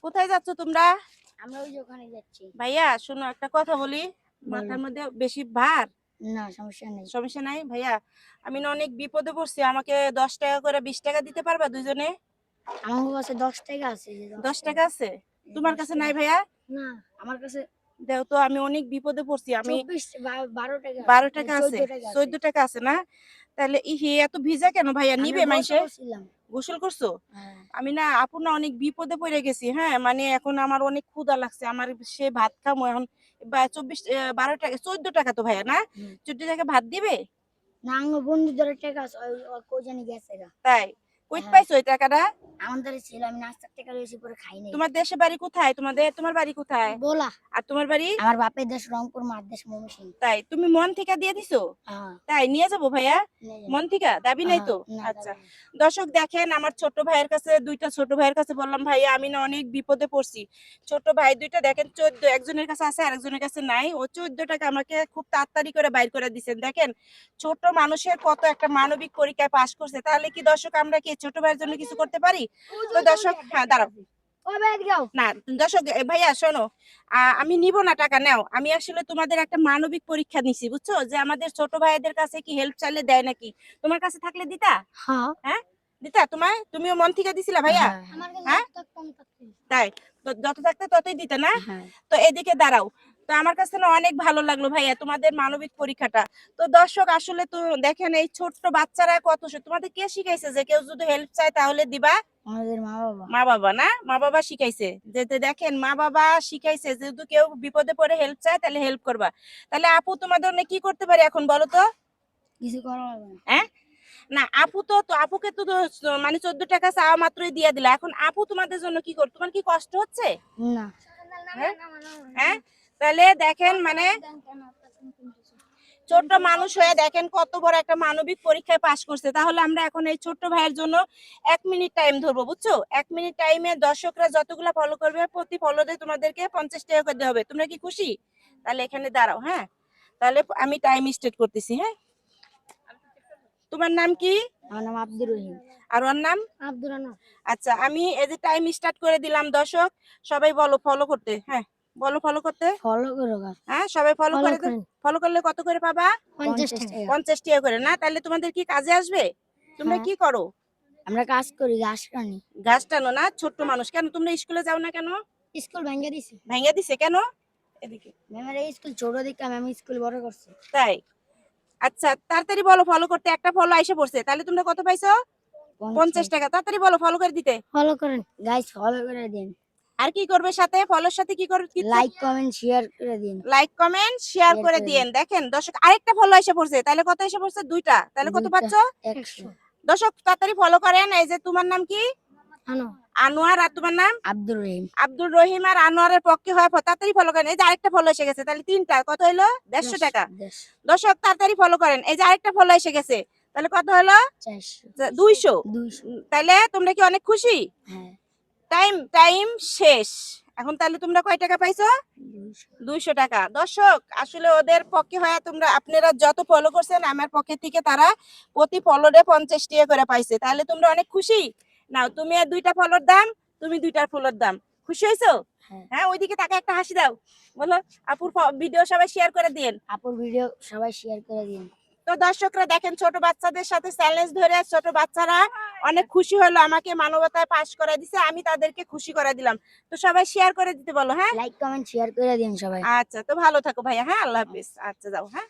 কোথায় যাচ্ছ তোমরা? আমরা ওই যে ওখানে যাচ্ছি। ভাইয়া শোনো, একটা কথা বলি। মাথার মধ্যে বেশি ভার? না, সমস্যা নেই। সমস্যা নাই ভাইয়া। আমি না অনেক বিপদে পড়ছি, আমাকে 10 টাকা করে 20 টাকা দিতে পারবা দুইজনে? আমার কাছে 10 টাকা আছে। যে 10 টাকা আছে? তোমার 10 কাছে টাকা। নাই ভাইয়া? না, আমার কাছে দেও তো, আমি অনেক বিপদে পড়ছি। আমি 12 টাকা আছে। 12 টাকা আছে, 14 টাকা আছে। 14 টাকা আছে না? তাহলে ইহে এত ভিজা কেন ভাইয়া? নিবে আমরা মাইসে? ছিলাম। গোসল করছো? হ্যাঁ। আমি না আপু না অনেক বিপদে পড়ে গেছি। হ্যাঁ, মানে এখন আমার অনেক ক্ষুধা লাগছে, আমার সে ভাত খামো এখন। 12 টাকা 14 টাকা তো ভাইয়া না? 14 টাকা ভাত দিবে? না, আমার বন্ধুদের টাকা আছে, ওই কই জানি গেছে গা। তাই? কই হ্যাঁ। পাইছো এই টাকাটা? আমাদের ছিল, আমি নাস্তার টাকা লইছি, পরে খাই নাই। তোমার দেশে বাড়ি কোথায়? তোমার বাড়ি কোথায়? বলা। আর তোমার বাড়ি? আমার বাপের দেশ রংপুর, মার দেশ ময়মনসিংহ। তাই? তুমি মন থেকে দিয়ে দিছো? হ্যাঁ। তাই নিয়ে যাবো ভাইয়া? নিয়ে যান। মন থেকে দাবি নাই তো? না, আচ্ছা। দাদা। দর্শক দেখেন, আমার ছোট ভাইয়ের কাছে, দুইটা ছোট ভাইয়ের কাছে বললাম ভাইয়া আমি না অনেক বিপদে পড়ছি। ছোট ভাই দুইটা দেখেন 14, একজনের কাছে আছে আরেকজনের কাছে নাই। ও 14 টাকা আমাকে খুব তাড়াতাড়ি করে বাইর করে দিচ্ছেন। দেখেন ছোট মানুষের কত একটা মানবিক পরীক্ষায় পাশ করছে। তাহলে কি দর্শক আমরা কি ছোট ভাইয়ের জন্য কিছু করতে পারি? তো দর্শক, হ্যাঁ দাঁড়াও না, দর্শক ভাইয়া শোনো, আমি নিব না টাকা, নাও। আমি আসলে তোমাদের একটা মানবিক পরীক্ষা নিছি, বুঝছো, যে আমাদের ছোট ভাইদের কাছে কি হেল্প চাইলে দেয় নাকি। তোমার কাছে থাকলে দিতা? হ্যাঁ। হ্যাঁ দিতা? তুমিও মন থেকে দিছিলা ভাইয়া? হ্যাঁ তাই? তো যত থাকতে ততই দিতে না? হ্যাঁ। তো এদিকে দাঁড়াও। তো আমার কাছে না অনেক ভালো লাগলো ভাইয়া তোমাদের মানবিক পরীক্ষাটা। তো দর্শক আসলে তো দেখেন এই ছোট্ট বাচ্চারা কত তোমাদের কে শিখাইছে যে কেউ যদি হেল্প চায় তাহলে দিবা? আমাদের মা বাবা। মা বাবা না? মা বাবা শিখাইছে যে দেখেন মা বাবা শিখাইছে যে যদি কেউ বিপদে পড়ে হেল্প চায় তাহলে হেল্প করবা। তাহলে আপু তোমাদের জন্য কি করতে পারি এখন বলো তো? কিছু করা হবে না। হ্যাঁ না, আপু তো আপুকে তো মানে 14 টাকা চাওয়া মাত্রই দিয়ে দিলা। এখন আপু তোমাদের জন্য কি করবে? তোমার কি কষ্ট হচ্ছে? না। হ্যাঁ তাহলে দেখেন, মানে ছোট্ট মানুষ হয়ে দেখেন কত বড় একটা মানবিক পরীক্ষায় পাশ করছে। তাহলে আমরা এখন এই ছোট্ট ভাইয়ের জন্য 1 মিনিট টাইম ধরবো, বুঝছো? 1 মিনিট টাইমে দর্শকরা যতগুলা ফলো করবে প্রতি ফলোতে তোমাদেরকে 50 টাকা করে দেওয়া হবে। তোমরা কি খুশি? তাহলে এখানে দাঁড়াও। হ্যাঁ তাহলে আমি টাইম স্টার্ট করতেছি। হ্যাঁ, তোমার নাম কি? আমার নাম আব্দুর রহিম। আর ওর নাম? আব্দুর আনোয়ার। আচ্ছা, আমি এই যে টাইম স্টার্ট করে দিলাম। দর্শক সবাই বলো ফলো করতে। হ্যাঁ বলো ফলো করতে। ফলো করো গা। হ্যাঁ সবাই ফলো ফলো করে। করেন। ফলো করলে কত করে পাবা? 50 টাকা। 50 টাকা করে না? তাহলে তোমাদের কি কাজে আসবে? তোমরা হ্যাঁ। কি করো? আমরা কাজ করি, ঘাস টানি। গাছ টানো না? ছোট্ট মানুষ। কেন তোমরা স্কুলে যাও না কেন? স্কুল ভেঙে দিছে। ভেঙে দিছে কেন? এদিকে। ম্যামের এই স্কুল ছোট দেখে আমি স্কুল বড় করছি। তাই? আচ্ছা তাড়াতাড়ি বলো ফলো করতে। একটা ফলো আইসা পড়ছে। তাহলে তোমরা কত পাইছো? 50 টাকা। তাড়াতাড়ি বলো ফলো করে দিতে। ফলো করেন গাইস, ফলো করে দিন। আর কি করবে সাথে? ফলোর সাথে কি করবে? লাইক কমেন্ট শেয়ার করে দিন। লাইক কমেন্ট শেয়ার করে দিয়েন। দেখেন দর্শক আরেকটা ফলো এসে পড়ছে। তাহলে কত এসে পড়ছে? 2টা। তাহলে কত পাচ্ছ? 100। দর্শক তাড়াতাড়ি ফলো করেন। এই যে তোমার নাম কি? আনোয়ার। আর তোমার নাম? আব্দুর রহিম। আব্দুর রহিম আর আনোয়ারের পক্ষে হয়। তাড়াতাড়ি ফলো করেন। এই যে আরেকটা ফলো এসে গেছে। তাহলে 3টা কত হলো? 150 টাকা। দর্শক তাড়াতাড়ি ফলো করেন। এই যে আরেকটা ফলো এসে গেছে। তাহলে কত হলো? 200। তাহলে তোমরা কি অনেক খুশি? হ্যাঁ। টাইম শেষ। এখন তাহলে তোমরা কয় টাকা পাইছো? 200 টাকা। দর্শক আসলে ওদের পক্ষে হয়, তোমরা আপনারা যত ফলো করছেন আমার পক্ষে থেকে তারা প্রতি ফলোরে 50 টাকা করে পাইছে। তাহলে তোমরা অনেক খুশি? নাও তুমি আর 2টা ফলোর দাম, তুমি 2টার ফলোর দাম। খুশি হইছো? হ্যাঁ ওইদিকে তাকে একটা হাসি দাও। বলো আপুর ভিডিও সবাই শেয়ার করে দিন। আপুর ভিডিও সবাই শেয়ার করে দিন। তো দর্শকরা দেখেন ছোট বাচ্চাদের সাথে চ্যালেঞ্জ ধরে ছোট বাচ্চারা অনেক খুশি হলো, আমাকে মানবতায় পাশ করে দিছে, আমি তাদেরকে খুশি করে দিলাম। তো সবাই শেয়ার করে দিতে বলো। হ্যাঁ লাইক কমেন্ট শেয়ার করে দিন সবাই। আচ্ছা, তো ভালো থাকো ভাইয়া। হ্যাঁ আল্লাহ হাফেজ। আচ্ছা যাও। হ্যাঁ।